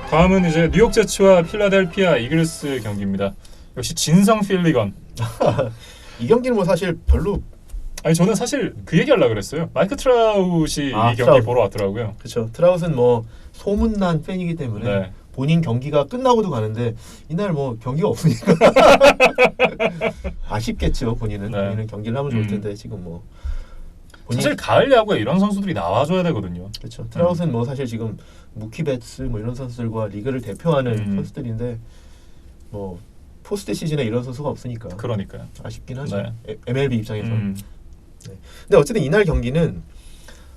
다음은 이제 뉴욕 제츠와 필라델피아 이글스 경기입니다. 역시 진성 필리건. 이 경기는 뭐 사실 별로 아니 저는 사실 그 얘기하려고 그랬어요. 마이크 트라웃이 이 경기 트라웃. 보러 왔더라고요. 그렇죠. 트라웃은 뭐 소문난 팬이기 때문에 네. 본인 경기가 끝나고도 가는데 이날 뭐 경기가 없으니까 아쉽겠죠. 본인은 네. 본인은 경기를 하면 좋을 텐데 지금 뭐 사실 가을 야구에 이런 선수들이 나와줘야 되거든요. 그렇죠. 트라웃은 뭐 사실 지금 무키 베츠 뭐 이런 선수들과 리그를 대표하는 선수들인데 뭐 포스트 시즌에 이런 선수가 없으니까 그러니까요. 아쉽긴 하죠. 네. MLB 입장에서. 네. 근데 어쨌든 이날 경기는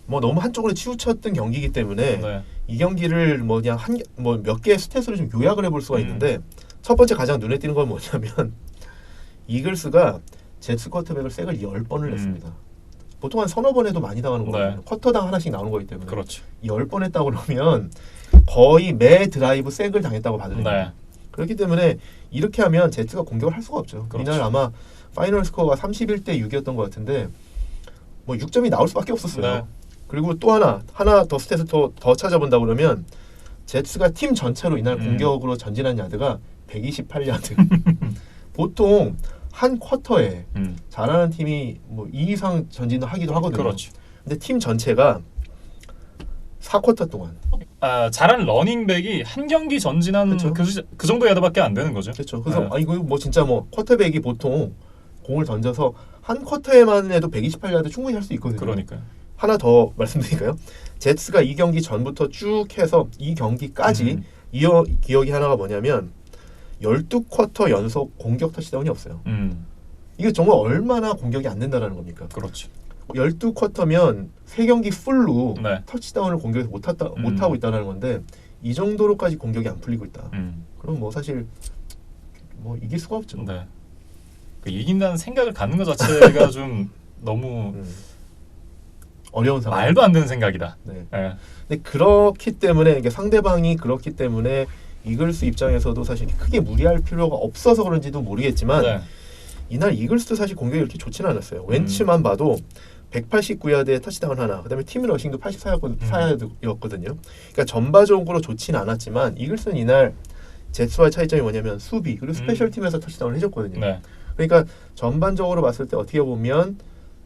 뭐 너무 한쪽으로 치우쳤던 경기이기 때문에 네. 이 경기를 뭐 그냥 뭐 몇 개의 스탯으로 좀 요약을 해볼 수가 있는데 첫 번째 가장 눈에 띄는 건 뭐냐면 이글스가 제츠 쿼터백을 색을 10번을 냈습니다. 보통 한 서너 번 해도 많이 당하는 거거든요. 네. 쿼터당 하나씩 나오는 거기 때문에 그렇죠. 10번 했다고 그러면 거의 매 드라이브 색을 당했다고 봐도 됩니다. 네. 그렇기 때문에 이렇게 하면 제츠가 공격을 할 수가 없죠. 그렇죠. 이날 아마 파이널 스코어가 31대 6이었던 것 같은데 뭐 6점이 나올 수밖에 없었어요. 네. 그리고 또 하나 더 스탯을 더 찾아본다 그러면 제츠가 팀 전체로 이날 공격으로 전진한 야드가 128야드. 보통 한 쿼터에 잘하는 팀이 뭐 2 이상 전진을 하기도 하거든요. 그렇죠. 근데 팀 전체가 4쿼터 동안 잘한 러닝백이 한 경기 전진한 그쵸. 그 정도 야드밖에 안 되는 거죠. 그렇죠. 그래서 네. 이거 뭐 진짜 뭐 쿼터백이 보통 공을 던져서 한 쿼터에만 해도 128야드 충분히 할 수 있거든요. 그러니까요. 하나 더 말씀드릴까요? 제츠가 이 경기 전부터 쭉 해서 이 경기까지 기억이 하나가 뭐냐면 12쿼터 연속 공격 터치다운이 없어요. 이게 정말 얼마나 공격이 안 된다라는 겁니까? 그렇죠. 12쿼터면 3경기 풀로 네. 터치다운을 공격에서 못하고 있다는 건데 이 정도로까지 공격이 안 풀리고 있다. 그럼 뭐 사실 뭐 이길 수가 없죠. 네. 그 이긴다는 생각을 갖는 것 자체가 좀 너무 어려운 상황. 말도 안 되는 생각이다. 네. 네. 근데 그렇기 때문에 이게 상대방이 그렇기 때문에 이글스 입장에서도 사실 크게 무리할 필요가 없어서 그런지도 모르겠지만 네. 이날 이글스도 사실 공격이 이렇게 좋지는 않았어요. 웬츠만 봐도 189야드에 터치다운 하나, 그다음에 팀 러싱도 84야드였거든요. 그러니까 전반적으로 좋지는 않았지만 이글스는 이날 제츠와의 차이점이 뭐냐면 수비 그리고 스페셜 팀에서 터치다운을 해줬거든요. 네. 그러니까 전반적으로 봤을 때 어떻게 보면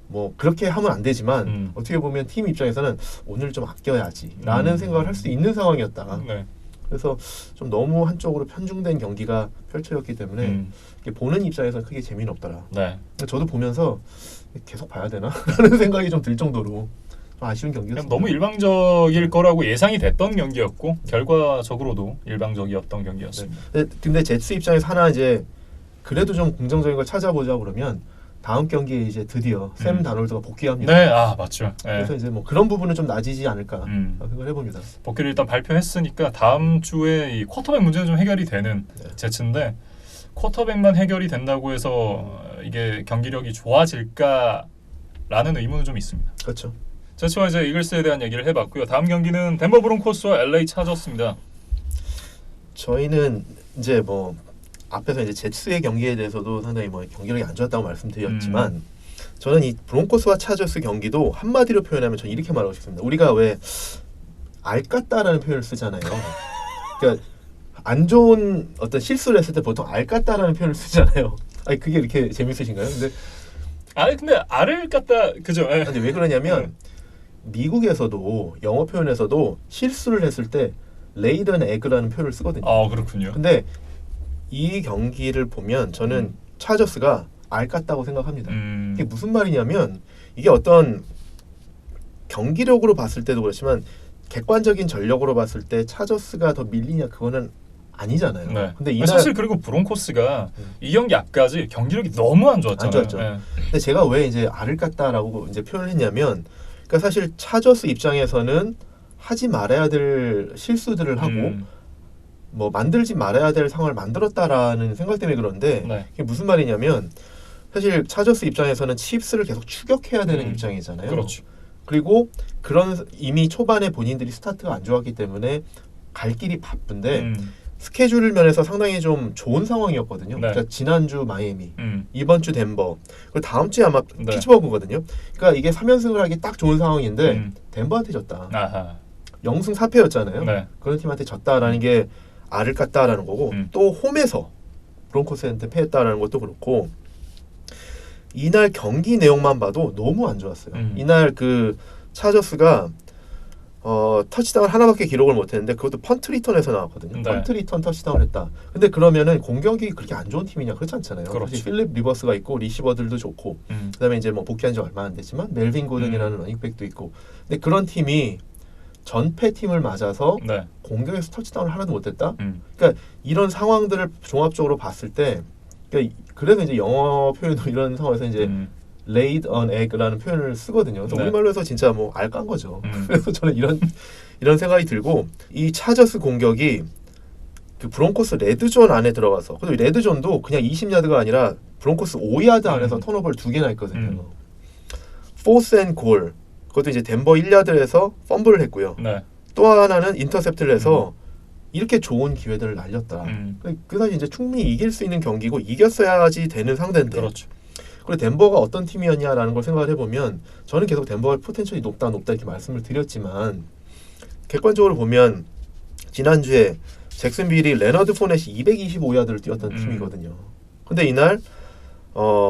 뭐 그렇게 하면 안 되지만 어떻게 보면 팀 입장에서는 오늘 좀 아껴야지라는 생각을 할 수 있는 상황이었다. 네. 그래서 좀 너무 한쪽으로 편중된 경기가 펼쳐졌기 때문에 보는 입장에서는 크게 재미는 없더라. 네. 저도 보면서 계속 봐야 되나? 라는 생각이 좀 들 정도로 좀 아쉬운 경기였습니다. 너무 일방적일 거라고 예상이 됐던 경기였고 결과적으로도 일방적이었던 경기였습니다. 근데 제츠 입장에서 하나 이제 그래도 좀 긍정적인 걸 찾아보자 그러면 다음 경기에 이제 드디어 샘 다놀드가 복귀합니다. 네, 맞죠. 네. 그래서 이제 뭐 그런 부분은 좀 낮아지지 않을까 생각을 해봅니다. 복귀를 일단 발표했으니까 다음 주에 이 쿼터백 문제는 좀 해결이 되는 제츠인데 쿼터백만 해결이 된다고 해서 이게 경기력이 좋아질까라는 의문은 좀 있습니다. 그렇죠. 제츠와 이제 이글스에 대한 얘기를 해봤고요. 다음 경기는 덴버 브론코스와 LA 차저스입니다. 저희는 이제 뭐 앞에서 이제 제츠의 경기에 대해서도 상당히 뭐 경기력이 안 좋았다고 말씀드렸지만 저는 이 브론코스와 차저스 경기도 한마디로 표현하면 저는 이렇게 말하고 싶습니다. 우리가 왜 알깠다라는 표현을 쓰잖아요. 그러니까 안 좋은 어떤 실수를 했을 때 보통 알깠다라는 표현을 쓰잖아요. 아니 그게 이렇게 재밌으신가요? 근데 알을 갖다 그죠? 근데 왜 그러냐면 미국에서도 영어 표현에서도 실수를 했을 때 레이드 앤 에그라는 표현을 쓰거든요. 그렇군요. 근데 이 경기를 보면 저는 차저스가 알깠다고 생각합니다. 이게 무슨 말이냐면 이게 어떤 경기력으로 봤을 때도 그렇지만 객관적인 전력으로 봤을 때 차저스가 더 밀리냐 그거는 아니잖아요. 네. 근데 이날 사실 그리고 브론코스가 이 경기 앞까지 경기력이 너무 안 좋았잖아요. 안 좋았죠. 네. 근데 제가 왜 이제 알을 깠다라고 이제 표현을 했냐면 그러니까 사실 차저스 입장에서는 하지 말아야 될 실수들을 하고 뭐 만들지 말아야 될 상황을 만들었다라는 생각 때문에 그런데 네. 이게 무슨 말이냐면 사실 차저스 입장에서는 칩스를 계속 추격해야 되는 입장이잖아요. 그렇죠. 그리고 그런 이미 초반에 본인들이 스타트가 안 좋았기 때문에 갈 길이 바쁜데 스케줄 면에서 상당히 좀 좋은 상황이었거든요. 네. 그러니까 지난주 마이애미, 이번 주 덴버, 그리고 다음 주에 아마 네. 피츠버그거든요. 그러니까 이게 3연승을 하기 딱 좋은 상황인데 덴버한테 졌다. 아하. 0승 4패였잖아요. 네. 그런 팀한테 졌다라는 게 알을 깠다라는 거고 또 홈에서 브론코스한테 패했다라는 것도 그렇고 이날 경기 내용만 봐도 너무 안 좋았어요. 이날 그 차저스가 터치다운 하나밖에 기록을 못했는데 그것도 펀트 리턴에서 나왔거든요. 네. 펀트 리턴 터치다운 했다. 근데 그러면은 공격이 그렇게 안 좋은 팀이냐 그렇지 않잖아요. 그렇죠. 사실 필립 리버스가 있고 리시버들도 좋고 그다음에 이제 뭐 복귀한 지 얼마 안 됐지만 멜빈 고든이라는 러닝백도 있고 근데 그런 팀이 전패 팀을 맞아서 네. 공격에서 터치다운을 하나도 못했다. 그러니까 이런 상황들을 종합적으로 봤을 때 그러니까 그래서 이제 영어 표현으로 이런 상황에서 이제 laid on egg라는 표현을 쓰거든요. 그래서 네. 우리말로 해서 진짜 뭐 알 깐 거죠. 그래서 저는 이런 생각이 들고 이 차저스 공격이 그 브론코스 레드존 안에 들어가서 그리고 레드존도 그냥 20야드가 아니라 브론코스 5야드 안에서 턴오버를 2개나 했거든요. 포스 앤 골 그것도 이제 덴버 1야드에서 펌블을 했고요. 네. 또 하나는 인터셉트를 해서 이렇게 좋은 기회들을 날렸다. 그 사실 이제 충분히 이길 수 있는 경기고 이겼어야지 되는 상대인데. 그렇죠. 그리고 덴버가 어떤 팀이었냐라는 걸 생각을 해보면 저는 계속 덴버의 포텐셜이 높다 이렇게 말씀을 드렸지만 객관적으로 보면 지난주에 잭슨빌이 레너드 포넷이 225야드를 뛰었던 팀이거든요. 근데 이날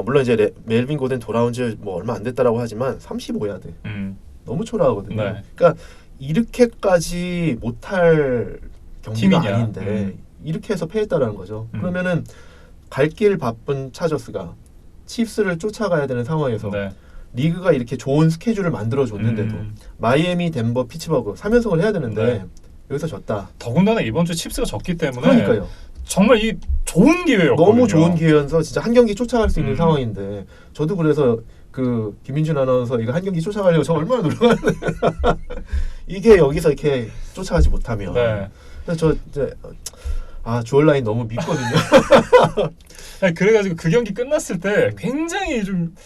물론 이제 멜빈 고든 돌아온 지 뭐 얼마 안 됐다라고 하지만 35야드 너무 초라하거든요. 네. 그러니까 이렇게까지 못할 경기가 팀이냐. 아닌데 이렇게 해서 패했다라는 거죠. 그러면은 갈 길 바쁜 차저스가 칩스를 쫓아가야 되는 상황에서 네. 리그가 이렇게 좋은 스케줄을 만들어줬는데도 마이애미, 덴버, 피츠버그 3연승을 해야 되는데 네. 여기서 졌다. 더군다나 이번 주 칩스가 졌기 때문에 그러니까요. 정말 이 좋은 기회였거든요. 너무 좋은 기회여서 진짜 한 경기 쫓아갈 수 있는 상황인데 저도 그래서 그 김민준 아나운서 이거 한 경기 쫓아가려고 저 얼마나 노력하는데 이게 여기서 이렇게 쫓아가지 못하면 네. 그래서 저 이제 주얼라인 너무 밉거든요. 아니, 그래가지고 그 경기 끝났을 때 굉장히 좀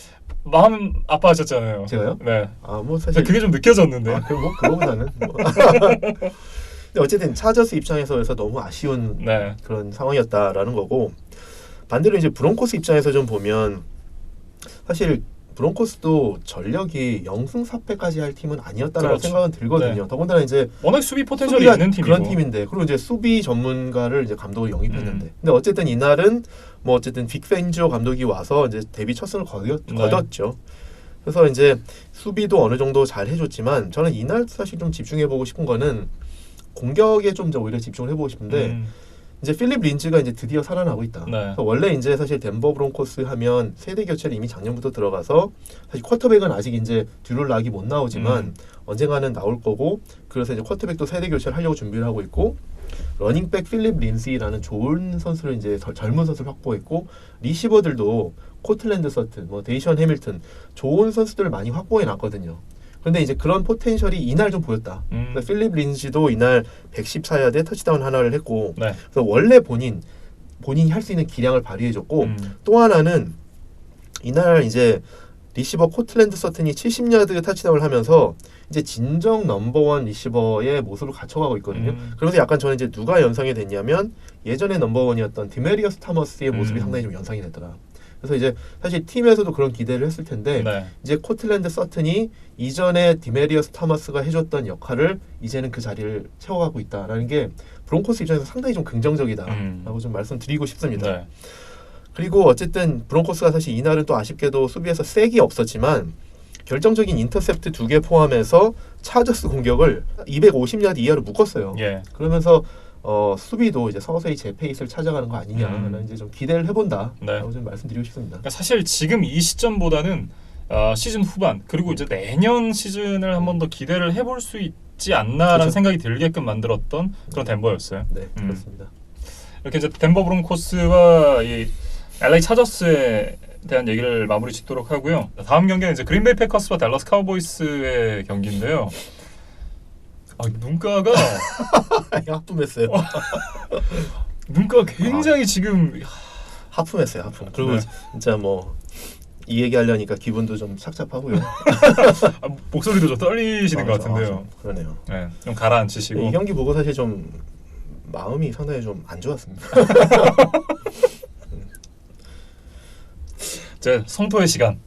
마음 아파하셨잖아요. 제가요? 네. 뭐 사실 그게 좀 느껴졌는데. 그거보다는 뭐. 근데 어쨌든 차저스 입장에서 너무 아쉬운 네. 그런 상황이었다라는 거고 반대로 이제 브론코스 입장에서 좀 보면 사실 브론코스도 전력이 0승 4패까지 할 팀은 아니었다라는 그렇죠. 생각은 들거든요. 네. 더군다나 이제 워낙 수비 포텐셜이 수비가 있는 팀이고. 그런 팀인데 그리고 이제 수비 전문가를 이제 감독을 영입했는데 근데 어쨌든 이날은 뭐 어쨌든 빅 펜지오 감독이 와서 이제 데뷔 첫 승을 거뒀죠. 그래서 이제 수비도 어느 정도 잘 해줬지만 저는 이날 사실 좀 집중해보고 싶은 거는 공격에 좀 오히려 집중을 해보고 싶은데 이제 필립 린즈가 이제 드디어 살아나고 있다. 네. 그래서 원래 이제 사실 덴버 브론코스 하면 세대 교체를 이미 작년부터 들어가서 사실 쿼터백은 아직 이제 듀럴 락이 못 나오지만 언젠가는 나올 거고 그래서 이제 쿼터백도 세대 교체를 하려고 준비를 하고 있고 러닝백 필립 린시라는 좋은 선수를 이제 젊은 선수를 확보했고 리시버들도 코틀랜드 서튼, 뭐 데이션 해밀턴 좋은 선수들을 많이 확보해 놨거든요. 그런데 이제 그런 포텐셜이 이날 좀 보였다. 그래서 필립 린시도 이날 114야드에 터치다운 하나를 했고 네. 그래서 원래 본인이 할 수 있는 기량을 발휘해줬고 또 하나는 이날 이제 리시버 코틀랜드 서튼이 70야드 터치다운을 하면서 이제 진정 넘버원 리시버의 모습을 갖춰가고 있거든요. 그래서 약간 저는 이제 누가 연상이 됐냐면 예전에 넘버원이었던 디메리어스 타머스의 모습이 상당히 좀 연상이 됐더라. 그래서 이제 사실 팀에서도 그런 기대를 했을 텐데 네. 이제 코틀랜드 서튼이 이전에 디메리어스 타머스가 해줬던 역할을 이제는 그 자리를 채워가고 있다라는 게 브론코스 입장에서 상당히 좀 긍정적이다라고 좀 말씀드리고 싶습니다. 네. 그리고 어쨌든 브론코스가 사실 이날은 또 아쉽게도 수비에서 쐐기 없었지만 결정적인 인터셉트 2개 포함해서 차저스 공격을 250야드 이하로 묶었어요. 예. 그러면서 수비도 이제 서서히 제 페이스를 찾아가는 거 아니냐는 이제 좀 기대를 해본다라고 네. 좀 말씀드리고 싶습니다. 그러니까 사실 지금 이 시점보다는 시즌 후반 그리고 이제 내년 시즌을 한 번 더 기대를 해볼 수 있지 않나라는 그렇죠. 생각이 들게끔 만들었던 그런 덴버였어요. 네, 그렇습니다. 이렇게 이제 덴버 브론코스와 이 LA 차저스에 대한 얘기를 마무리 짓도록 하고요. 다음 경기는 이제 그린베이 패커스와 댈러스 카우보이스의 경기인데요. 눈가가 하품했어요. 눈가가 굉장히 지금 하품했어요. 하품. 그리고 네. 진짜 뭐 이 얘기하려니까 기분도 좀 착잡하고요. 목소리도 좀 떨리시는 것 같은데요. 그러네요. 네, 좀 가라앉히시고. 이 경기 보고 사실 좀 마음이 상당히 좀 안 좋았습니다. 이제 성토의 시간.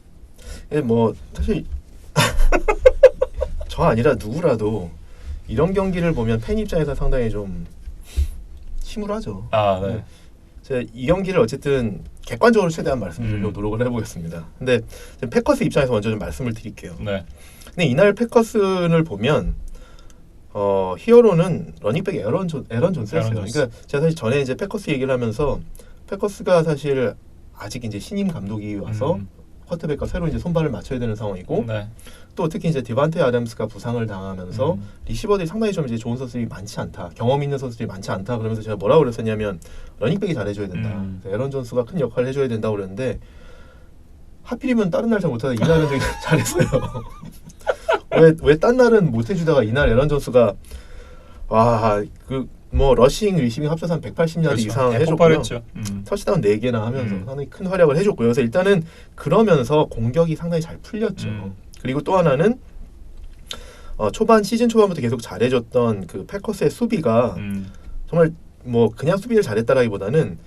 뭐 사실 저 아니라 누구라도 이런 경기를 보면 팬 입장에서 상당히 좀 침울하죠. 아, 네. 제가 이 경기를 어쨌든 객관적으로 최대한 말씀드리려고 노력을 해보겠습니다. 근데 패커스 입장에서 먼저 좀 말씀을 드릴게요. 네. 근데 이날 패커스를 보면 히어로는 러닝백 에런 존스였어요. 에런 존스. 그러니까 제가 사실 전에 이제 패커스 얘기를 하면서 패커스가 사실 아직 이제 신임 감독이 와서 쿼터백과 새로 이제 손발을 맞춰야 되는 상황이고 네. 또 특히 이제 디반테 아담스가 부상을 당하면서 리시버들이 상당히 좀 이제 좋은 선수들이 많지 않다, 경험 있는 선수들이 많지 않다. 그러면서 제가 뭐라고 그랬었냐면 러닝백이 잘해줘야 된다. 에런 존스가 큰 역할을 해줘야 된다고 그랬는데 하필이면 다른 날 잘 못하다 이날은 되게 잘했어요. 왜 딴 날은 못 해주다가 이날 에런 존스가 뭐 러싱, 리시빙 합쳐서 한 180야드 그렇죠. 이상 해줬고요. 폭발했죠. 터치다운 4개나 하면서 상당히 큰 활약을 해줬고요. 그래서 일단은 그러면서 공격이 상당히 잘 풀렸죠. 그리고 또 하나는 시즌 초반부터 계속 잘해줬던 그 패커스의 수비가 정말 뭐 그냥 수비를 잘했다라기보다는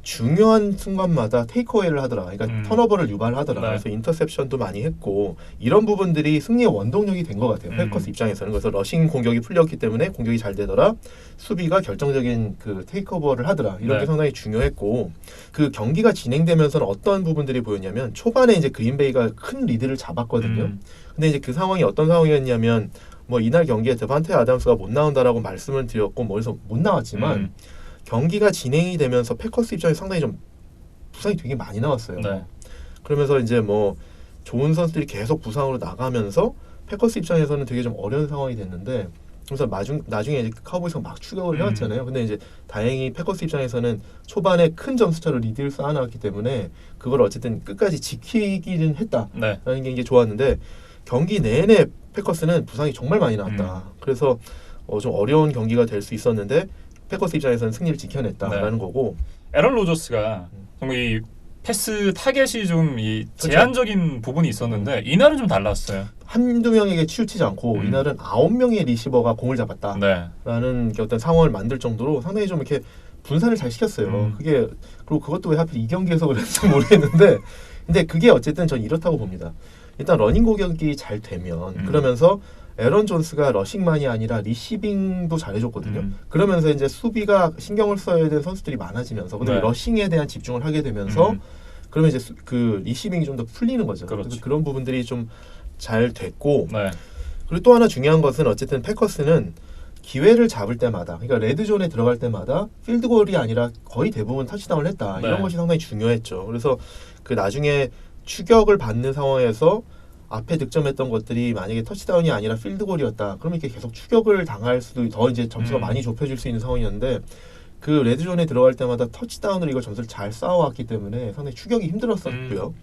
중요한 순간마다 테이크어웨이를 하더라. 그러니까 턴오버를 유발하더라. 네. 그래서 인터셉션도 많이 했고 이런 부분들이 승리의 원동력이 된 것 같아요. 패커스 입장에서는. 그래서 러싱 공격이 풀렸기 때문에 공격이 잘 되더라. 수비가 결정적인 그 테이크오버를 하더라. 이런 게 상당히 중요했고 그 경기가 진행되면서는 어떤 부분들이 보였냐면 초반에 이제 그린베이가 큰 리드를 잡았거든요. 근데 이제 그 상황이 어떤 상황이었냐면 뭐 이날 경기에 데반테 아담스가 못 나온다라고 말씀을 드렸고 그래서 못 나왔지만 경기가 진행이 되면서 패커스 입장에 상당히 좀 부상이 되게 많이 나왔어요. 네. 그러면서 이제 뭐 좋은 선수들이 계속 부상으로 나가면서 패커스 입장에서는 되게 좀 어려운 상황이 됐는데 그래서 나중에 이제 카우보이스가 막 추격을 해왔잖아요. 근데 이제 다행히 패커스 입장에서는 초반에 큰 점수차로 리드를 쌓아놨기 때문에 그걸 어쨌든 끝까지 지키기는 했다라는 게 이게 좋았는데 경기 내내 패커스는 부상이 정말 많이 나왔다. 그래서 좀 어려운 경기가 될 수 있었는데 패커스 입장에서는 승리를 지켜냈다라는 거고 에런 로저스가 정말 이 패스 타겟이 좀 이 제한적인 부분이 있었는데 이날은 좀 달랐어요. 한두 명에게 치우치지 않고 이날은 9명의 리시버가 공을 잡았다라는 어떤 상황을 만들 정도로 상당히 좀 이렇게 분산을 잘 시켰어요. 그리고 그것도 왜 하필 이 경기에서 그랬는지 모르겠는데 근데 그게 어쨌든 전 이렇다고 봅니다. 일단 러닝 공격이 잘 되면 그러면서 에런 존스가 러싱만이 아니라 리시빙도 잘해줬거든요. 그러면서 이제 수비가 신경을 써야 되는 선수들이 많아지면서 그다음에 러싱에 대한 집중을 하게 되면서 그러면 이제 그 리시빙이 좀 더 풀리는 거죠. 그래서 그런 부분들이 좀 잘 됐고 그리고 또 하나 중요한 것은 어쨌든 패커스는 기회를 잡을 때마다 그러니까 레드존에 들어갈 때마다 필드골이 아니라 거의 대부분 터치다운을 했다. 이런 것이 상당히 중요했죠. 그래서 그 나중에 추격을 받는 상황에서 앞에 득점했던 것들이 만약에 터치다운이 아니라 필드골이었다. 그러면 이렇게 계속 추격을 당할 수도 더 이제 점수가 많이 좁혀질 수 있는 상황이었는데 그 레드존에 들어갈 때마다 터치다운으로 이걸 점수를 잘 쌓아왔기 때문에 상당히 추격이 힘들었었고요.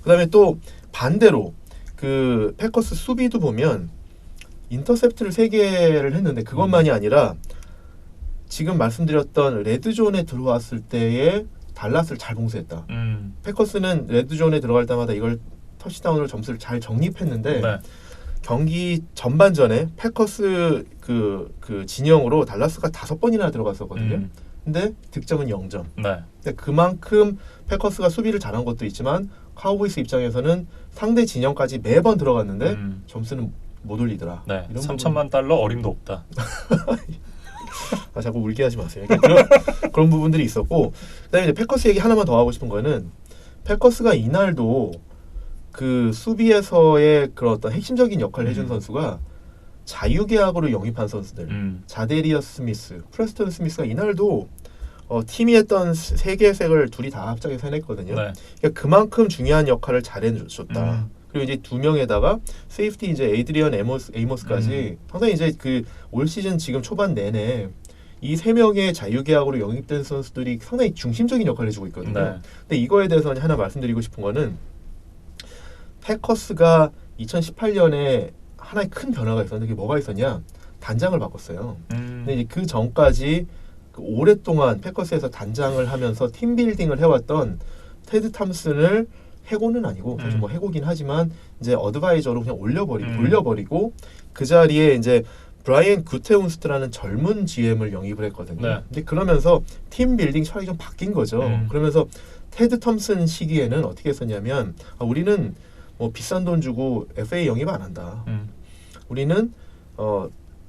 그다음에 또 반대로 그 패커스 수비도 보면 인터셉트를 3개를 했는데 그것만이 아니라 지금 말씀드렸던 레드존에 들어왔을 때의 달라스를 잘 봉쇄했다. 패커스는 레드존에 들어갈 때마다 이걸 터치다운으로 점수를 잘 정립했는데 경기 전반전에 패커스 그 진영으로 달라스가 5번이나 들어갔었거든요. 근데 득점은 0점. 근데 그만큼 패커스가 수비를 잘한 것도 있지만 카우보이스 입장에서는 상대 진영까지 매번 들어갔는데 점수는 못 올리더라. 네. 3천만 달러 어림도 없다. 자꾸 울게 하지 마세요. 그런 부분들이 있었고 그다음에 이제 패커스 얘기 하나만 더 하고 싶은 거는 패커스가 이날도 그 수비에서의 그런 어떤 핵심적인 역할을 해준 선수가 자유계약으로 영입한 선수들 자데리어스 스미스, 프레스턴 스미스가 이날도 팀이 했던 3개의 색을 둘이 다 합작해서 해냈거든요. 그러니까 그만큼 중요한 역할을 잘해줬다. 그리고 이제 2명에다가 세이프티 이제 에이드리언 에이모스까지 상당히 이제 그 올 시즌 지금 초반 내내 이 3명의 자유계약으로 영입된 선수들이 상당히 중심적인 역할을 해주고 있거든요. 근데 이거에 대해서 하나 말씀드리고 싶은 거는 패커스가 2018년에 하나의 큰 변화가 있었는데 그게 뭐가 있었냐? 단장을 바꿨어요. 근데 이제 그 전까지 그 오랫동안 패커스에서 단장을 하면서 팀 빌딩을 해왔던 테드 탐슨을 해고는 아니고 사실 뭐 해고긴 하지만 이제 어드바이저로 그냥 돌려버리고 그 자리에 이제 브라이언 구테운스트라는 젊은 GM을 영입을 했거든요. 근데 그러면서 팀 빌딩 철학이 좀 바뀐 거죠. 그러면서 테드 톰슨 시기에는 어떻게 했었냐면 우리는 뭐 비싼 돈 주고 FA 영입 안 한다. 우리는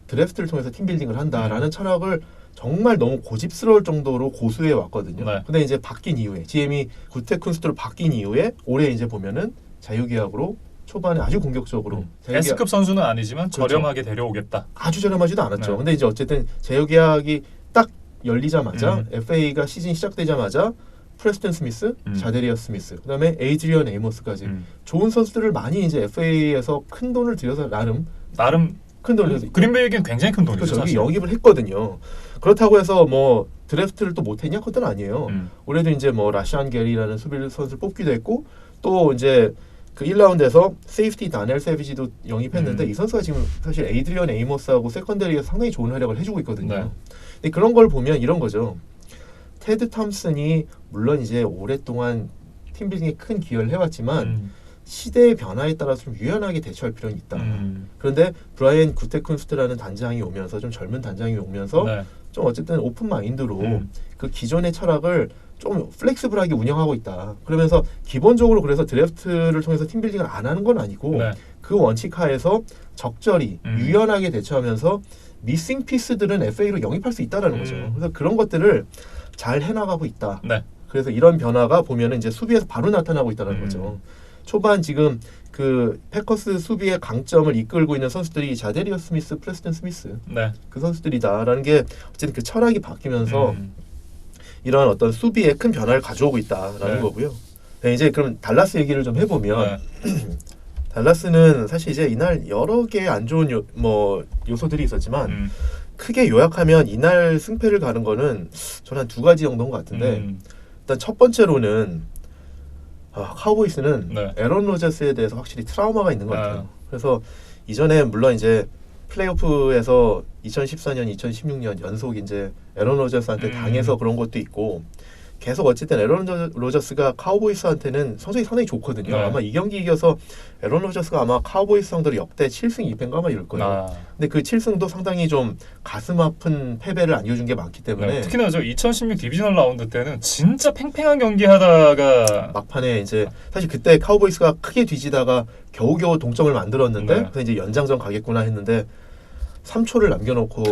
드래프트를 통해서 팀빌딩을 한다라는 철학을 정말 너무 고집스러울 정도로 고수해 왔거든요. 네. 근데 이제 바뀐 이후에 GM이 구테쿤스트로 바뀐 이후에 올해 이제 보면은 자유계약으로 초반에 아주 공격적으로 자유계약- S급 선수는 아니지만 그렇죠. 저렴하게 데려오겠다. 아주 저렴하지도 않았죠. 네. 근데 이제 어쨌든 자유계약이 딱 열리자마자 음. FA가 시즌 시작되자마자 프레스턴 스미스, 자데리어스 스미스, 그다음에 에이드리언 에이모스까지 좋은 선수들을 많이 이제 FA에서 큰 돈을 들여서 나름 큰 돈을 들여서 그린베이에겐 굉장히 큰 돈이죠. 그렇죠. 사실. 영입을 했거든요. 그렇다고 해서 뭐 드래프트를 또 못했냐? 그것은 아니에요. 올해도 이제 뭐 라시안 게리라는 수비 선수를 뽑기도 했고 또 이제 그 1라운드에서 세이프티 다넬 세비지도 영입했는데 이 선수가 지금 사실 에이드리언 에이모스하고 세컨더리에서 상당히 좋은 활약을 해주고 있거든요. 네. 근데 그런 걸 보면 이런 거죠. 테드 탐슨이 물론 이제 오랫동안 팀빌딩에 큰 기여를 해왔지만 시대의 변화에 따라서 좀 유연하게 대처할 필요는 있다. 그런데 브라이언 구테쿤스트라는 단장이 오면서 좀 젊은 단장이 오면서 네. 좀 어쨌든 오픈 마인드로 그 기존의 철학을 좀 플렉스블하게 운영하고 있다. 그러면서 기본적으로 그래서 드래프트를 통해서 팀빌딩을 안 하는 건 아니고 네. 그 원칙 하에서 적절히 유연하게 대처하면서 미싱 피스들은 FA로 영입할 수 있다라는 거죠. 그래서 그런 것들을 잘 해나가고 있다. 네. 그래서 이런 변화가 보면은 이제 수비에서 바로 나타나고 있다는 거죠. 초반 지금 그 패커스 수비의 강점을 이끌고 있는 선수들이 자데리어 스미스, 프레스턴 스미스 네. 그 선수들이다라는 게 어쨌든 그 철학이 바뀌면서 이런 어떤 수비에 큰 변화를 가져오고 있다라는 네. 거고요. 네, 이제 그럼 달라스 얘기를 좀 해보면 네. 달라스는 사실 이제 이날 여러 개의 안 좋은 요소들이 있었지만 크게 요약하면 이날 승패를 가는 거는 저는 한 두 가지 정도인 것 같은데 일단 첫 번째로는 카우보이스는 네. 에런 로저스에 대해서 확실히 트라우마가 있는 것 같아요. 아. 그래서 이전에 물론 이제 플레이오프에서 2014년, 2016년 연속 이제 에런 로저스한테 당해서 그런 것도 있고 계속 어쨌든 에런 로저스가 카우보이스한테는 성적이 상당히 좋거든요. 네. 아마 이 경기 이겨서 에런 로저스가 아마 카우보이스 상대로 역대 7승 2패인가 아마 이럴 거예요. 근데 그 7승도 상당히 좀 가슴 아픈 패배를 안겨준 게 많기 때문에 네. 특히나 저 2016 디비저널 라운드 때는 진짜 팽팽한 경기 하다가 막판에 이제 사실 그때 카우보이스가 크게 뒤지다가 겨우겨우 동점을 만들었는데 네. 그래서 이제 연장전 가겠구나 했는데 3초를 남겨놓고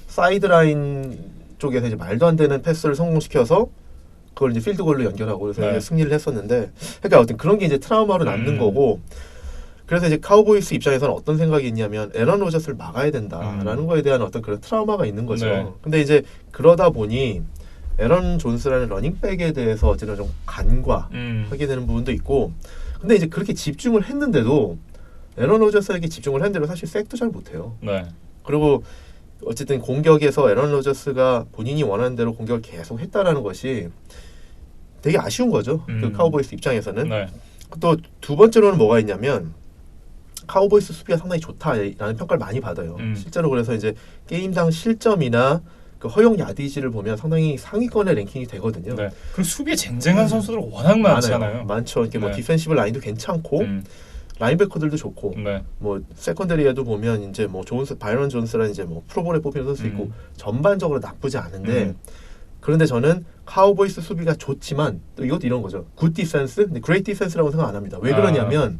사이드라인 쪽에서 이제 말도 안 되는 패스를 성공시켜서 그걸 이제 필드골로 연결하고 그래서 네. 이제 승리를 했었는데 그러니까 어떤 그런 게 이제 트라우마로 남는 거고 그래서 이제 카우보이스 입장에서는 어떤 생각이 있냐면 에런 로저스를 막아야 된다라는 거에 대한 어떤 그런 트라우마가 있는 거죠. 네. 근데 이제 그러다 보니 에런 존스라는 러닝백에 대해서 어쨌든 좀 간과하게 되는 부분도 있고 근데 이제 그렇게 집중을 했는데도 에런 로저스에게 집중을 했는데도 사실 색도 잘 못해요. 네. 그리고 어쨌든 공격에서 에런 로저스가 본인이 원하는 대로 공격을 계속 했다라는 것이 되게 아쉬운 거죠. 그 카우보이스 입장에서는. 네. 또 두 번째로는 뭐가 있냐면 카우보이스 수비가 상당히 좋다라는 평가를 많이 받아요. 실제로 그래서 이제 게임당 실점이나 그 허용 야디지를 보면 상당히 상위권의 랭킹이 되거든요. 네. 그리고 수비에 쟁쟁한 선수들 워낙 많잖아요. 많죠. 이렇게 뭐 네. 디펜시브 라인도 괜찮고 라인베커들도 좋고 네. 뭐 세컨더리에도 보면 이제 뭐 존스 바이런 존스라는 이제 뭐 프로볼에 뽑히는 선수 있고 전반적으로 나쁘지 않은데 그런데 저는 카우보이스 수비가 좋지만 또 이것도 이런 거죠. 굿 디펜스, 근데 그레이트 디펜스라고 생각 안 합니다. 왜 그러냐면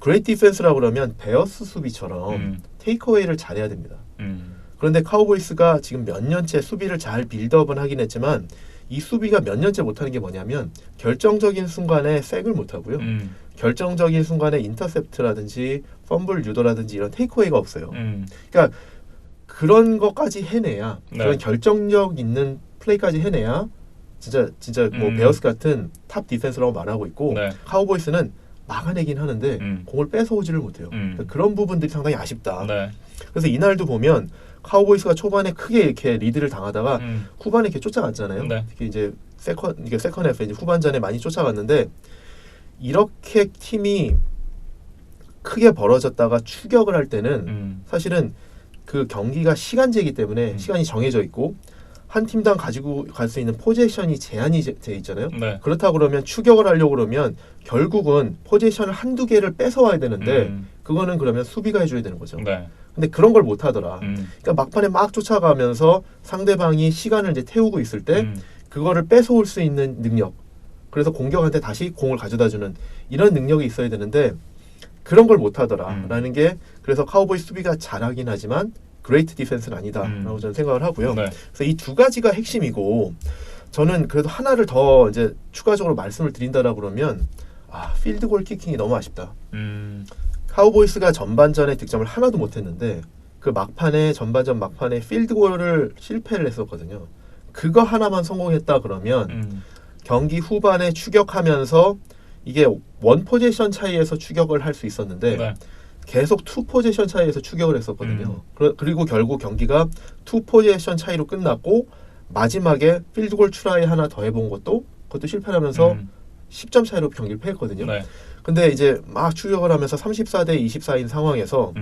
그레이트 디펜스라고 그러면 베어스 수비처럼 테이크어웨이를 잘해야 됩니다. 그런데 카우보이스가 지금 몇 년째 수비를 잘 빌드업은 하긴 했지만 이 수비가 몇 년째 못하는 게 뭐냐면 결정적인 순간에 색을 못하고요. 결정적인 순간에 인터셉트라든지 펌블 유도라든지 이런 테이크어웨이가 없어요. 그러니까 그런 것까지 해내야 네. 그런 결정력 있는 플레이까지 해내야 진짜 뭐 베어스 같은 탑 디펜스라고 말하고 있고 네. 카우보이스는 막아내긴 하는데 공을 뺏어오지를 못해요. 그러니까 그런 부분들이 상당히 아쉽다. 네. 그래서 이날도 보면 카우보이스가 초반에 크게 이렇게 리드를 당하다가 후반에 이렇게 쫓아갔잖아요. 네. 특히 이제 세컨 F에 이제 후반전에 많이 쫓아갔는데 이렇게 팀이 크게 벌어졌다가 추격을 할 때는 사실은 그 경기가 시간제이기 때문에 시간이 정해져 있고 한 팀당 가지고 갈 수 있는 포지션이 제한이 돼 있잖아요. 네. 그렇다 그러면 추격을 하려고 그러면 결국은 포지션을 한두 개를 뺏어와야 되는데 그거는 그러면 수비가 해줘야 되는 거죠. 네. 근데 그런 걸 못 하더라. 그러니까 막판에 막 쫓아가면서 상대방이 시간을 이제 태우고 있을 때 그거를 뺏어올 수 있는 능력. 그래서 공격한테 다시 공을 가져다주는 이런 능력이 있어야 되는데 그런 걸 못 하더라라는 게 그래서 카우보이 수비가 잘하긴 하지만 그레이트 디펜스는 아니다라고 저는 생각을 하고요. 네. 그래서 이 두 가지가 핵심이고 저는 그래도 하나를 더 이제 추가적으로 말씀을 드린다라고 그러면 필드골 키킹이 너무 아쉽다. 카우보이스가 전반전에 득점을 하나도 못했는데 그 막판에 전반전 막판에 필드골을 실패를 했었거든요. 그거 하나만 성공했다 그러면 경기 후반에 추격하면서 이게 원 포지션 차이에서 추격을 할 수 있었는데 네. 계속 투 포지션 차이에서 추격을 했었거든요. 그리고 결국 경기가 투 포지션 차이로 끝났고 마지막에 필드골 트라이 하나 더 해본 그것도 실패를 하면서 10점 차이로 경기를 패했거든요. 네. 근데 근데 이제 막 추격을 하면서 34대 24인 상황에서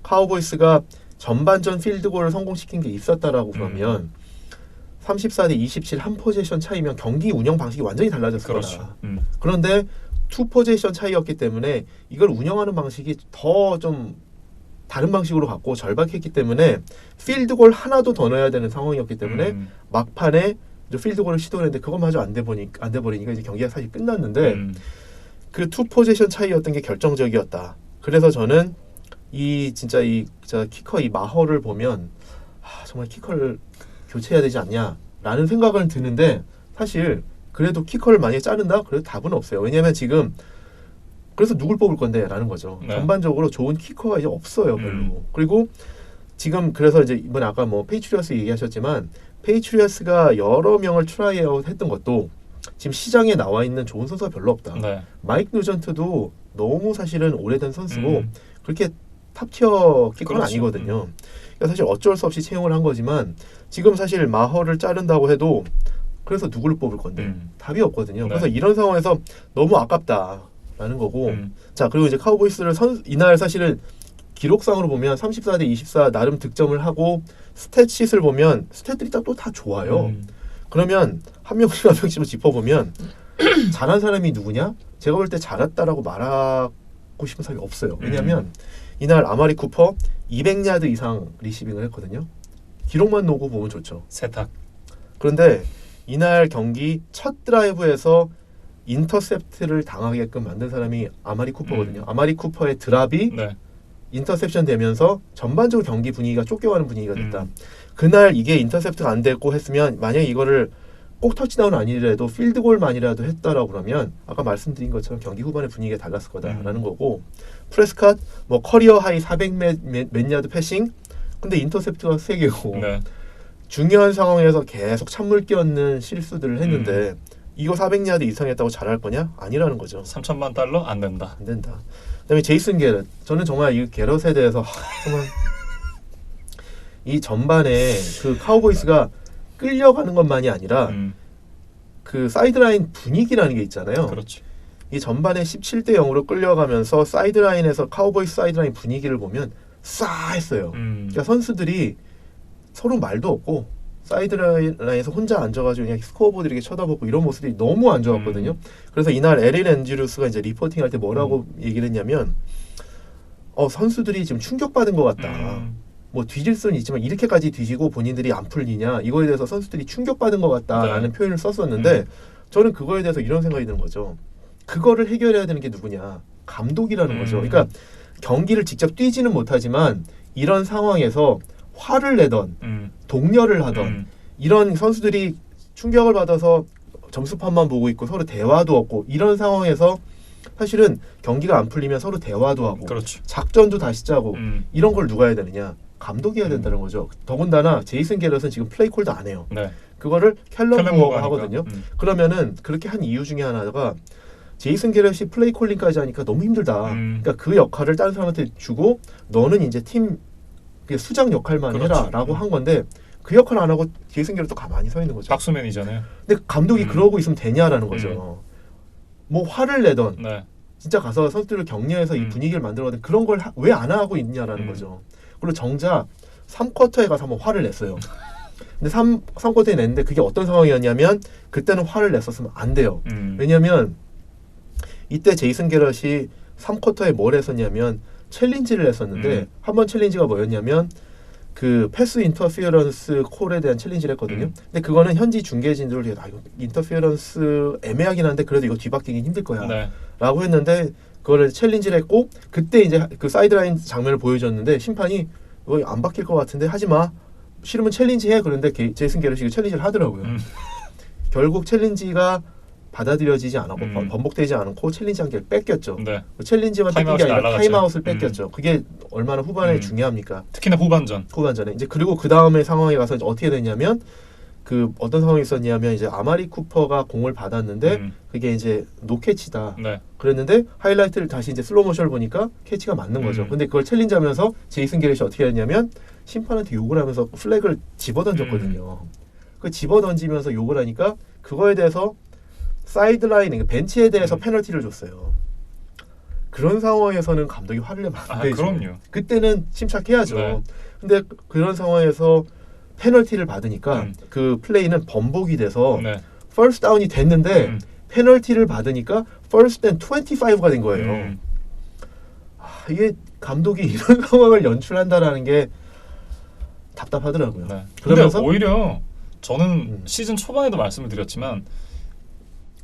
카우보이스가 전반전 필드골을 성공시킨 게 있었다라고 그러면 34대 27 한 포지션 차이면 경기 운영 방식이 완전히 달라졌을 그렇죠. 거다. 그런데 투 포지션 차이였기 때문에 이걸 운영하는 방식이 더 좀 다른 방식으로 갖고 절박했기 때문에 필드골 하나도 더 넣어야 되는 상황이었기 때문에 막판에 이제 필드골을 시도했는데 그것마저 안 돼 버리니까 이제 경기가 사실 끝났는데 그 투 포지션 차이였던 게 결정적이었다. 그래서 저는 진짜 키커 이 마허를 보면 정말 키커를 교체해야 되지 않냐라는 생각은 드는데 사실 그래도 키커를 만약에 자른다? 그래도 답은 없어요. 왜냐하면 지금 그래서 누굴 뽑을 건데? 라는 거죠. 네. 전반적으로 좋은 키커가 이제 없어요. 별로. 그리고 지금 그래서 이제 이번에 아까 뭐 페이트리어스 얘기하셨지만 페이트리어스가 여러 명을 트라이아웃 했던 것도 지금 시장에 나와 있는 좋은 선수가 별로 없다. 네. 마이크 누전트도 너무 사실은 오래된 선수고 그렇게 탑티어 키커는 그렇죠. 아니거든요. 그러니까 사실 어쩔 수 없이 채용을 한 거지만 지금 사실 마허를 자른다고 해도 그래서 누구를 뽑을 건데 답이 없거든요. 네. 그래서 이런 상황에서 너무 아깝다라는 거고 자 그리고 이제 카우보이스를 이날 사실은 기록상으로 보면 34대 24 나름 득점을 하고 스탯sheet을 보면 스탯들이 또 다 좋아요. 그러면 한 명씩 한 명씩으로 짚어보면 잘한 사람이 누구냐? 제가 볼 때 잘했다라고 말하고 싶은 사람이 없어요. 왜냐하면 이날 아마리 쿠퍼 200야드 이상 리시빙을 했거든요. 기록만 놓고 보면 좋죠. 세탁. 그런데 이날 경기 첫 드라이브에서 인터셉트를 당하게끔 만든 사람이 아마리 쿠퍼거든요. 아마리 쿠퍼의 드랍이 네. 인터셉션 되면서 전반적으로 경기 분위기가 쫓겨가는 분위기가 됐다. 그날 이게 인터셉트가 안 됐고 했으면 만약에 이거를 꼭 터치다운 아니더라도 필드골만이라도 했다라고 그러면 아까 말씀드린 것처럼 경기 후반의 분위기가 달랐을 거다라는 거고 프레스캇 뭐 커리어 하이 400몇 야드 패싱 근데 인터셉트가 3개고 네. 중요한 상황에서 계속 찬물 끼얹는 실수들을 했는데 이거 400야드 이상 했다고 잘할 거냐? 아니라는 거죠. $3,000만 안 된다. 안 된다. 그다음에 제이슨 게럿. 저는 정말 이 게럿에 대해서 정말 이 전반에 그 카우보이스가 끌려가는 것만이 아니라 그 사이드라인 분위기라는 게 있잖아요. 그렇죠. 이 전반에 17대 0으로 끌려가면서 사이드라인에서 카우보이스 사이드라인 분위기를 보면 싸했어요. 그러니까 선수들이 서로 말도 없고 사이드라인에서 혼자 앉아가지고 그냥 스코어보드 이렇게 쳐다보고 이런 모습이 너무 안 좋았거든요. 그래서 이날 에린 앤드루스가 이제 리포팅할 때 뭐라고 얘기를 했냐면 선수들이 지금 충격받은 것 같다. 뭐 뒤질 수는 있지만 이렇게까지 뒤지고 본인들이 안 풀리냐 이거에 대해서 선수들이 충격받은 것 같다라는 표현을 썼었는데 저는 그거에 대해서 이런 생각이 드는 거죠. 그거를 해결해야 되는 게 누구냐? 감독이라는 거죠. 그러니까 경기를 직접 뛰지는 못하지만 이런 상황에서 화를 내던 독려를 하던 이런 선수들이 충격을 받아서 점수판만 보고 있고 서로 대화도 없고 이런 상황에서 사실은 경기가 안 풀리면 서로 대화도 하고 그렇죠. 작전도 다시 짜고 이런 걸 누가 해야 되느냐? 감독이 해야 된다는 거죠. 더군다나 제이슨 게럿은 지금 플레이콜도 안 해요. 네. 그거를 캘럼 무어가 하니까. 하거든요. 그러면은 그렇게 한 이유 중에 하나가 제이슨 게럿이 플레이콜링까지 하니까 너무 힘들다. 그러니까 그 역할을 다른 사람한테 주고 너는 이제 팀 수장 역할만 그렇죠. 해라라고 한 건데 그 역할 안 하고 제이슨 게럿도 가만히 서 있는 거죠. 박수맨이잖아요. 근데 감독이 그러고 있으면 되냐라는 거죠. 뭐 화를 내던 네. 진짜 가서 선수들을 격려해서 이 분위기를 만들어가던 그런 걸 왜 안 하고 있냐라는 거죠. 그리고 정작 3쿼터에 가서 한번 화를 냈어요. 근데 3쿼터에 냈는데 그게 어떤 상황이었냐면 그때는 화를 냈었으면 안 돼요. 왜냐면 이때 제이슨 게럿이 3쿼터에 뭘 했었냐면 챌린지를 했었는데 한 번 챌린지가 뭐였냐면 그 패스 인터피어런스 콜에 대한 챌린지를 했거든요. 근데 그거는 현지 중계진들을 이거 인터피어런스 애매하긴 한데 그래도 이거 뒤바뀌긴 힘들 거야 네. 라고 했는데 그거를 챌린지를 했고 그때 이제 그 사이드라인 장면을 보여줬는데 심판이 이거 안 바뀔 것 같은데 하지 마. 싫으면 챌린지 해. 그런데 제이슨 게러시가 챌린지를 하더라고요. 결국 챌린지가 받아들여지지 않았고 번복되지 않고 챌린지 한 개를 뺏겼죠. 네. 챌린지만 뺏긴 게 아니라 날아갔죠. 타임아웃을 뺏겼죠. 그게 얼마나 후반에 중요합니까? 특히나 후반전에 이제 그리고 그 다음에 상황에 가서 이제 어떻게 됐냐면 그 어떤 상황이 있었냐면 이제 아마리 쿠퍼가 공을 받았는데 그게 이제 노캐치다. 네. 그랬는데 하이라이트를 다시 이제 슬로우 모션을 보니까 캐치가 맞는 거죠. 근데 그걸 챌린지하면서 제이슨 게렛이 어떻게 했냐면 심판한테 욕을 하면서 플래그를 집어던졌거든요. 그 집어던지면서 욕을 하니까 그거에 대해서 사이드라인, 그러니까 벤치에 대해서 페널티를 줬어요. 그런 상황에서는 감독이 화를 내면 안 되죠. 그럼요. 그때는 침착해야죠. 네. 근데 그런 상황에서 페널티를 받으니까 그 플레이는 번복이 돼서 퍼스트 다운이 됐는데 페널티를 받으니까 first and 25가 된 거예요. 이게 감독이 이런 상황을 연출한다라는 게 답답하더라고요. 네. 그러면서 근데 오히려 저는 시즌 초반에도 말씀을 드렸지만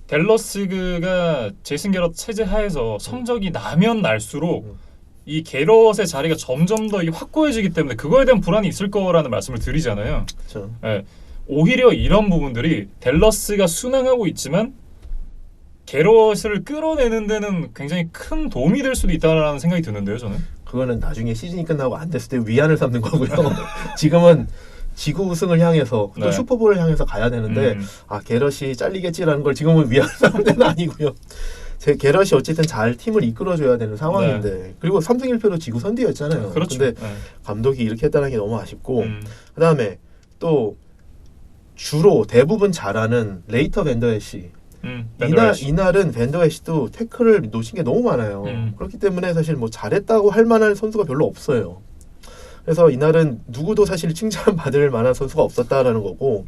댈러스가 제이슨 게럿 체제 하에서 성적이 나면 날수록 이 게럿의 자리가 점점 더 확고해지기 때문에 그거에 대한 불안이 있을 거라는 말씀을 드리잖아요. 그렇죠. 네. 오히려 이런 부분들이 댈러스가 순항하고 있지만 게럿을 끌어내는 데는 굉장히 큰 도움이 될 수도 있다라는 생각이 드는데요, 저는. 그거는 나중에 시즌이 끝나고 안 됐을 때 위안을 삼는 거고요. 지금은 지구 우승을 향해서 또 슈퍼볼을 향해서 가야 되는데 게럿이 잘리겠지라는 걸 지금은 위안을 삼는 데는 아니고요. 게럿이 어쨌든 잘 팀을 이끌어줘야 되는 상황인데 그리고 3승 1패로 지구 선두였잖아요. 그렇죠. 근데 감독이 이렇게 했다는 게 너무 아쉽고 그다음에 또 주로 대부분 잘하는 레이터 밴더애쉬 이날은 밴더애쉬도 태클을 놓친 게 너무 많아요. 그렇기 때문에 사실 뭐 잘했다고 할 만한 선수가 별로 없어요. 그래서 이날은 누구도 사실 칭찬받을 만한 선수가 없었다라는 거고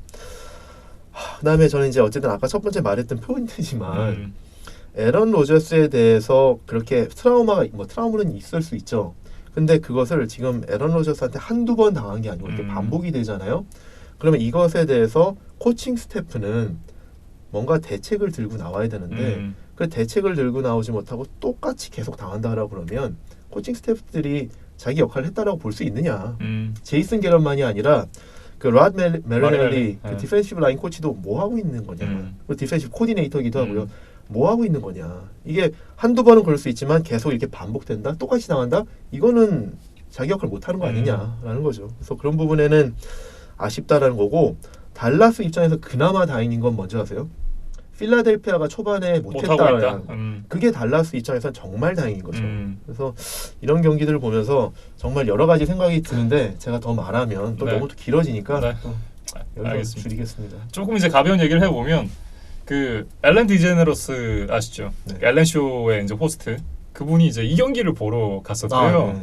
그다음에 저는 이제 어쨌든 아까 첫 번째 말했던 포인트지만 에런 로저스에 대해서 그렇게 트라우마는 있을 수 있죠. 근데 그것을 지금 에런 로저스한테 한두 번 당한 게 아니고 이렇게 반복이 되잖아요. 그러면 이것에 대해서 코칭 스태프는 뭔가 대책을 들고 나와야 되는데 그 대책을 들고 나오지 못하고 똑같이 계속 당한다라고 그러면 코칭 스태프들이 자기 역할을 했다라고 볼 수 있느냐. 제이슨 게럿만이 아니라 그 랏 메리넬리 그 디펜시브 라인 코치도 뭐 하고 있는 거냐. 그 디펜시브 코디네이터기도 하고요. 뭐 하고 있는 거냐. 이게 한두 번은 그럴 수 있지만 계속 이렇게 반복된다. 똑같이 당한다. 이거는 자기 역할 못 하는 거 아니냐라는 거죠. 그래서 그런 부분에는 아쉽다라는 거고 달라스 입장에서 그나마 다행인 건 뭔지 아세요? 필라델피아가 초반에 못했다. 그게 달라스 입장에서는 정말 다행인 거죠. 그래서 이런 경기들을 보면서 정말 여러 가지 생각이 드는데 제가 더 말하면 또 너무 길어지니까 또 여기서 줄이겠습니다. 조금 이제 가벼운 얘기를 해보면 그 앨런 디제네로스 아시죠? 앨런 쇼의 이제 호스트 그분이 이제 이 경기를 보러 갔었고요.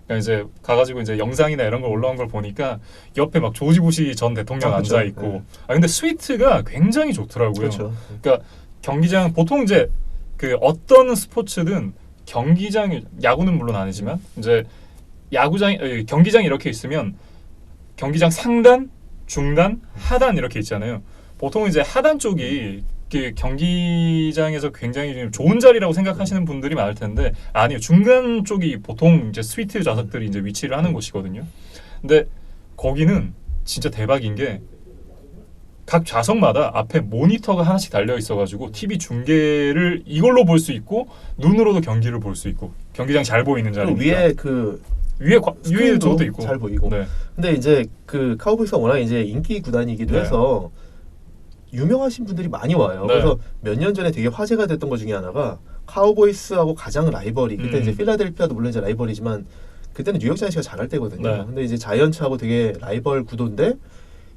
그러니까 이제 가가지고 이제 영상이나 이런 걸 올라온 걸 보니까 옆에 막 조지 부시 전 대통령 앉아 있고. 근데 스위트가 굉장히 좋더라고요. 그렇죠. 그러니까 경기장 보통 이제 그 어떤 스포츠든 경기장 야구는 물론 아니지만 이제 경기장이 이렇게 있으면 경기장 상단, 중단, 하단 이렇게 있잖아요. 보통 이제 하단 쪽이 그 경기장에서 굉장히 좀 좋은 자리라고 생각하시는 분들이 많을 텐데 아니요, 중간 쪽이 보통 이제 스위트 좌석들이 이제 위치를 하는 곳이거든요. 근데 거기는 진짜 대박인 게 각 좌석마다 앞에 모니터가 하나씩 달려 있어가지고 TV 중계를 이걸로 볼 수 있고 눈으로도 경기를 볼 수 있고 경기장 잘 보이는 자리니까 위에 저것도 있고 잘 보이고. 근데 이제 그 카우보이스가 워낙 이제 인기 구단이기도 해서 유명하신 분들이 많이 와요. 그래서 몇 년 전에 되게 화제가 됐던 것 중에 하나가 카우보이스하고 가장 라이벌이 그때 이제 필라델피아도 물론 이제 라이벌이지만 그때는 뉴욕 자이언츠가 잘할 때거든요. 근데 이제 자이언츠하고 되게 라이벌 구도인데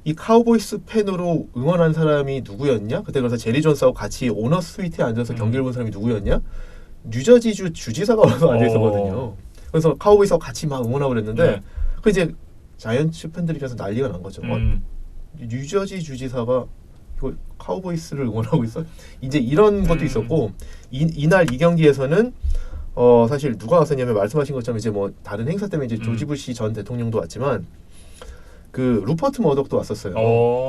이 카우보이스 팬으로 응원한 사람이 누구였냐? 그때 그래서 제리 존스하고 같이 오너 스위트에 앉아서 경기를 본 사람이 누구였냐? 뉴저지주 주지사가 와서 앉아 있었거든요. 그래서 카우보이스하고 같이 막 응원하고 그랬는데 그 이제 자이언츠 팬들이 서 난리가 난 거죠. 뉴저지 주지사가 이거 카우보이스를 응원하고 있어? 이제 이런 것도 있었고 이날 이 경기에서는 사실 누가 왔었냐면 말씀하신 것처럼 이제 뭐 다른 행사 때문에 이제 조지 부시 전 대통령도 왔지만 그 루퍼트 머덕도 왔었어요.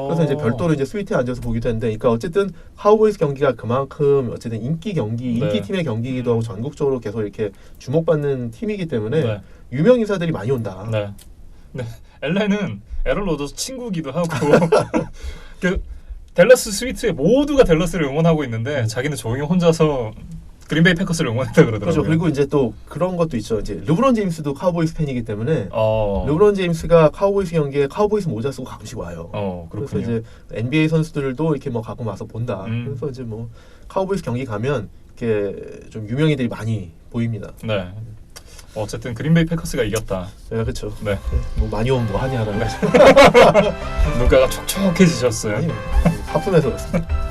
그래서 이제 별도로 이제 스위트에 앉아서 보기도 했는데, 그러니까 어쨌든 카우보이스 경기가 그만큼 어쨌든 인기 팀의 경기이기도 하고 전국적으로 계속 이렇게 주목받는 팀이기 때문에 유명 인사들이 많이 온다. 엘레는 에런 로저스 친구기도 하고 그 댈러스 스위트에 모두가 댈러스를 응원하고 있는데 자기는 조용히 혼자서 그린베이 패커스를 응원했다 그러더라고요. 그렇죠. 그리고 이제 또 그런 것도 있죠. 이제 르브론 제임스도 카우보이스 팬이기 때문에 어. 르브론 제임스가 카우보이스 경기에 카우보이스 모자 쓰고 가끔씩 와요. 그래서 그렇군요. 이제 NBA 선수들도 이렇게 뭐 가끔 와서 본다. 그래서 이제 뭐 카우보이스 경기 가면 이렇게 좀 유명인들이 많이 보입니다. 네. 어쨌든 그린베이 패커스가 이겼다. 네, 그렇죠. 네. 뭐 많이 오면 뭐 하냐 하는 눈가가 촉촉해지셨어요. 아니, 하품해서 그렇습니다.